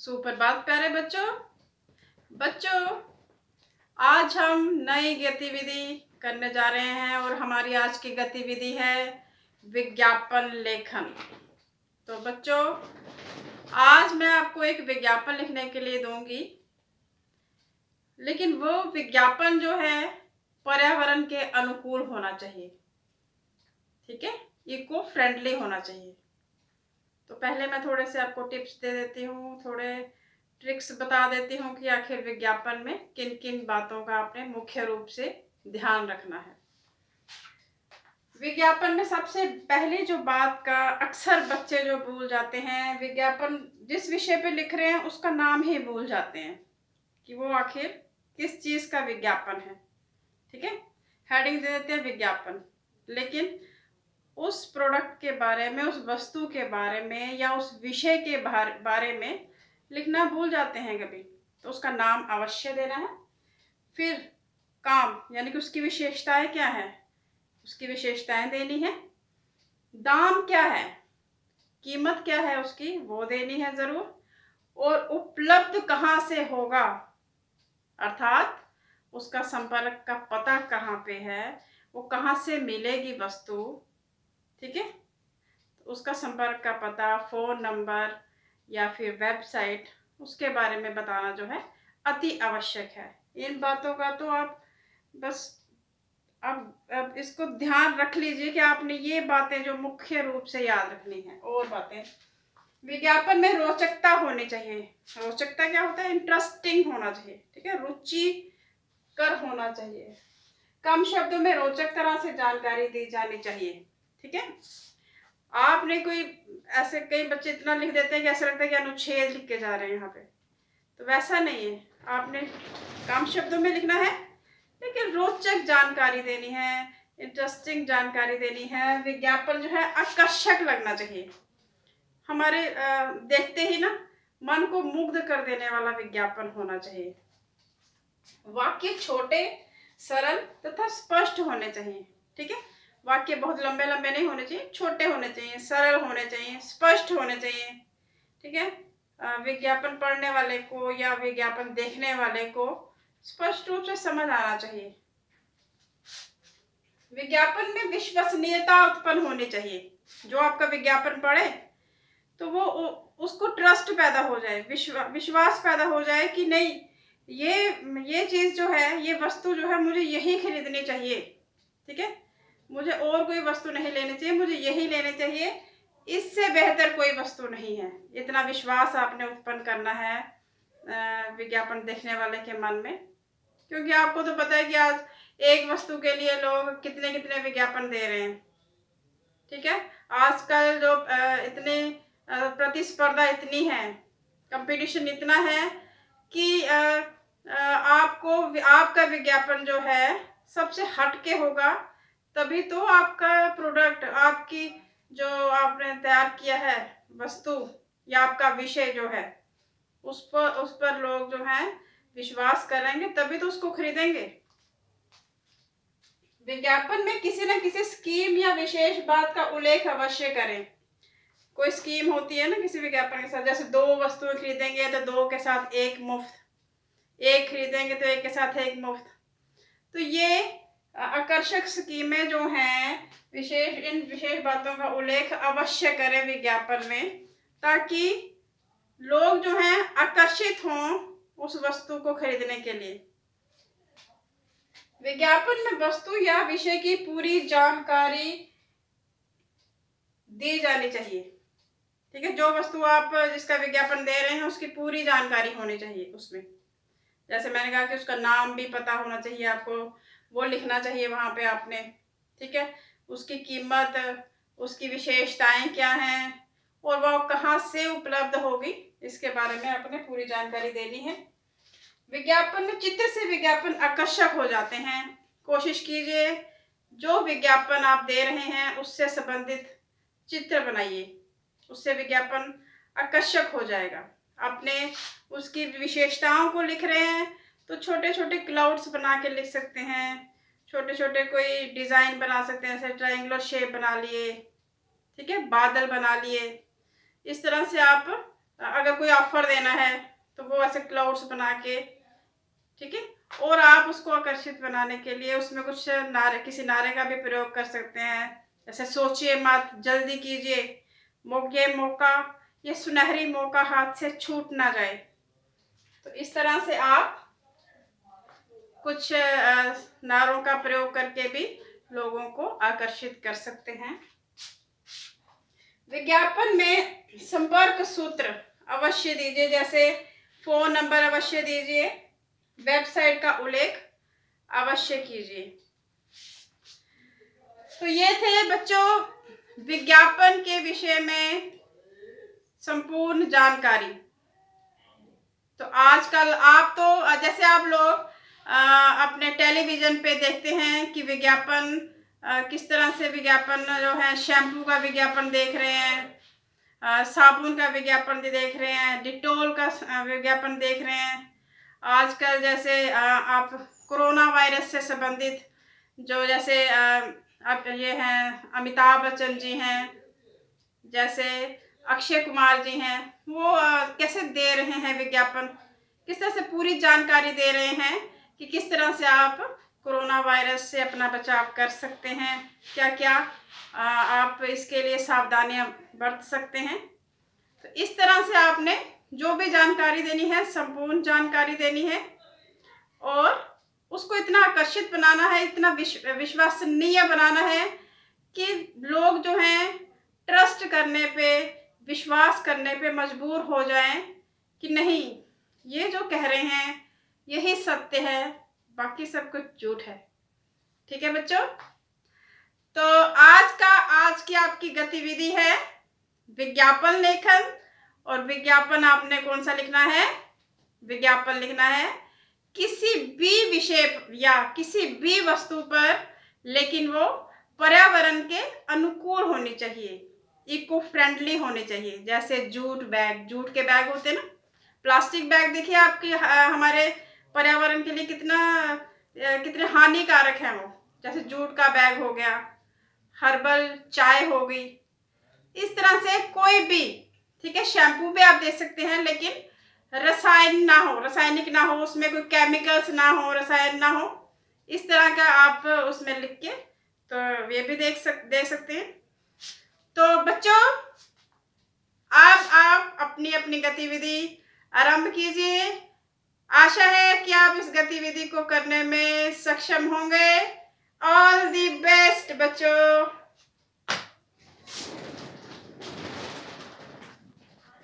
सुप्रभात प्यारे बच्चों। आज हम नई गतिविधि करने जा रहे हैं और हमारी आज की गतिविधि है विज्ञापन लेखन। तो बच्चों, आज मैं आपको एक विज्ञापन लिखने के लिए दूंगी, लेकिन वो विज्ञापन जो है पर्यावरण के अनुकूल होना चाहिए। ठीक है, इको फ्रेंडली होना चाहिए। तो पहले मैं थोड़े से आपको टिप्स दे देती हूँ, थोड़े ट्रिक्स बता देती हूँ कि आखिर विज्ञापन में किन किन बातों का आपने मुख्य रूप से ध्यान रखना है। विज्ञापन में सबसे पहली जो बात का अक्सर बच्चे जो भूल जाते हैं, विज्ञापन जिस विषय पे लिख रहे हैं उसका नाम ही भूल जाते हैं कि वो आखिर किस चीज़ का विज्ञापन है। ठीक है, हेडिंग दे देते हैं विज्ञापन, लेकिन उस प्रोडक्ट के बारे में, उस वस्तु के बारे में या उस विषय के बारे में लिखना भूल जाते हैं कभी। तो उसका नाम अवश्य देना है। फिर काम यानी कि उसकी विशेषताएं क्या है, उसकी विशेषताएं देनी है। दाम क्या है, कीमत क्या है उसकी, वो देनी है ज़रूर। और उपलब्ध कहाँ से होगा, अर्थात उसका संपर्क का पता कहाँ पे है, वो कहाँ से मिलेगी वस्तु। ठीक है, तो उसका संपर्क का पता, फ़ोन नंबर या फिर वेबसाइट, उसके बारे में बताना जो है अति आवश्यक है। इन बातों का तो आप बस अब इसको ध्यान रख लीजिए कि आपने ये बातें जो मुख्य रूप से याद रखनी है। और बातें, विज्ञापन में रोचकता होनी चाहिए। रोचकता क्या होता है, इंटरेस्टिंग होना चाहिए। ठीक है, रुचिकर होना चाहिए। कम शब्दों में रोचक तरह से जानकारी दी जानी चाहिए। ठीक है, आपने कोई ऐसे कई बच्चे इतना लिख देते हैं कि ऐसा लगता है कि अनुच्छेद लिख के जा रहे हैं यहाँ पे। तो वैसा नहीं है, आपने कम शब्दों में लिखना है लेकिन रोचक जानकारी देनी है, इंटरेस्टिंग जानकारी देनी है। विज्ञापन जो है आकर्षक लगना चाहिए, हमारे देखते ही ना मन को मुग्ध कर देने वाला विज्ञापन होना चाहिए। वाक्य छोटे, सरल तथा स्पष्ट होने चाहिए। ठीक है, वाक्य बहुत लंबे लंबे नहीं होने चाहिए, छोटे होने चाहिए, सरल होने चाहिए, स्पष्ट होने चाहिए। ठीक है, विज्ञापन पढ़ने वाले को या विज्ञापन देखने वाले को स्पष्ट रूप से समझ आना चाहिए। विज्ञापन में विश्वसनीयता उत्पन्न होनी चाहिए। जो आपका विज्ञापन पढ़े तो वो उसको ट्रस्ट पैदा हो जाए, विश्वास पैदा हो जाए कि नहीं, ये चीज़ जो है, ये वस्तु जो है मुझे यही खरीदनी चाहिए। ठीक है, मुझे और कोई वस्तु नहीं लेनी चाहिए, मुझे यही लेनी चाहिए, इससे बेहतर कोई वस्तु नहीं है। इतना विश्वास आपने उत्पन्न करना है विज्ञापन देखने वाले के मन में। क्योंकि आपको तो पता है कि आज एक वस्तु के लिए लोग कितने कितने विज्ञापन दे रहे हैं। ठीक है, आजकल जो इतने प्रतिस्पर्धा इतनी है, कंपटीशन इतना है कि आपको आपका विज्ञापन जो है सबसे हटके होगा, तभी तो आपका प्रोडक्ट, आपकी जो आपने तैयार किया है वस्तु या आपका विषय जो है, उस पर लोग जो हैं विश्वास करेंगे, तभी तो उसको खरीदेंगे। विज्ञापन में किसी न किसी स्कीम या विशेष बात का उल्लेख अवश्य करें। कोई स्कीम होती है ना किसी विज्ञापन के साथ, जैसे 2 वस्तुएं खरीदेंगे तो 2 के साथ 1 मुफ्त, 1 खरीदेंगे तो 1 के साथ 1 मुफ्त। तो ये आकर्षक स्कीमें जो हैं, इन विशेष बातों का उल्लेख अवश्य करें विज्ञापन में, ताकि लोग जो हैं आकर्षित हों उस वस्तु को खरीदने के लिए। विज्ञापन में वस्तु या विषय की पूरी जानकारी दी जानी चाहिए। ठीक है, जो वस्तु आप जिसका विज्ञापन दे रहे हैं उसकी पूरी जानकारी होनी चाहिए उसमें। जैसे मैंने कहा कि उसका नाम भी पता होना चाहिए, आपको वो लिखना चाहिए वहाँ पे आपने। ठीक है, उसकी कीमत, उसकी विशेषताएं क्या हैं और वह कहाँ से उपलब्ध होगी, इसके बारे में आपने पूरी जानकारी देनी है। विज्ञापन में चित्र से विज्ञापन आकर्षक हो जाते हैं। कोशिश कीजिए जो विज्ञापन आप दे रहे हैं उससे संबंधित चित्र बनाइए, उससे विज्ञापन आकर्षक हो जाएगा। अपने उसकी विशेषताओं को लिख रहे हैं तो छोटे छोटे क्लाउड्स बना के लिख सकते हैं, छोटे छोटे कोई डिज़ाइन बना सकते हैं, जैसे ट्रायंगुलर शेप बना लिए। ठीक है, बादल बना लिए। इस तरह से आप अगर कोई ऑफर देना है तो वो ऐसे क्लाउड्स बना के, ठीक है। और आप उसको आकर्षित बनाने के लिए उसमें कुछ नारे, किसी नारे का भी प्रयोग कर सकते हैं, जैसे सोचिए मत, जल्दी कीजिए, ये मौका, ये सुनहरी मौका हाथ से छूट ना जाए। तो इस तरह से आप कुछ नारों का प्रयोग करके भी लोगों को आकर्षित कर सकते हैं। विज्ञापन में संपर्क सूत्र अवश्य दीजिए, जैसे फोन नंबर अवश्य दीजिए, वेबसाइट का उल्लेख अवश्य कीजिए। तो ये थे बच्चों विज्ञापन के विषय में संपूर्ण जानकारी। तो आजकल आप तो जैसे आप लोग अपने टेलीविज़न पे देखते हैं कि विज्ञापन किस तरह से विज्ञापन जो है, शैम्पू का विज्ञापन देख रहे हैं, साबुन का विज्ञापन देख रहे हैं, डिटोल का विज्ञापन देख रहे हैं। आजकल जैसे आप कोरोना वायरस से संबंधित जो, जैसे अब ये हैं अमिताभ बच्चन जी हैं, जैसे अक्षय कुमार जी हैं, वो कैसे दे रहे हैं विज्ञापन, किस तरह से पूरी जानकारी दे रहे हैं कि किस तरह से आप कोरोना वायरस से अपना बचाव कर सकते हैं, क्या क्या आप इसके लिए सावधानियां बरत सकते हैं। तो इस तरह से आपने जो भी जानकारी देनी है, संपूर्ण जानकारी देनी है, और उसको इतना आकर्षित बनाना है, इतना विश्वसनीय बनाना है कि लोग जो हैं ट्रस्ट करने पे, विश्वास करने पे मजबूर हो जाएं कि नहीं, ये जो कह रहे हैं यही सत्य है, बाकी सब कुछ झूठ है। ठीक है बच्चों, तो आज की आपकी गतिविधि है विज्ञापन लेखन। और विज्ञापन आपने कौन सा लिखना है? विज्ञापन लिखना है किसी भी विषय या किसी भी वस्तु पर, लेकिन वो पर्यावरण के अनुकूल होनी चाहिए, इको फ्रेंडली होने चाहिए। जैसे जूट बैग, जूट के बैग होते हैं ना, प्लास्टिक बैग देखिए आपकी हमारे पर्यावरण के लिए कितने हानिकारक हैं वो। जैसे जूट का बैग हो गया, हर्बल चाय हो गई, इस तरह से कोई भी, ठीक है। शैम्पू भी आप दे सकते हैं, लेकिन रासायनिक ना हो, उसमें कोई केमिकल्स ना हो, रसायन ना हो, इस तरह का आप उसमें लिख के तो ये भी दे सकते हैं। तो बच्चों आप अपनी अपनी गतिविधि आरंभ कीजिए। आशा है कि आप इस गतिविधि को करने में सक्षम होंगे। ऑल द बेस्ट बच्चों।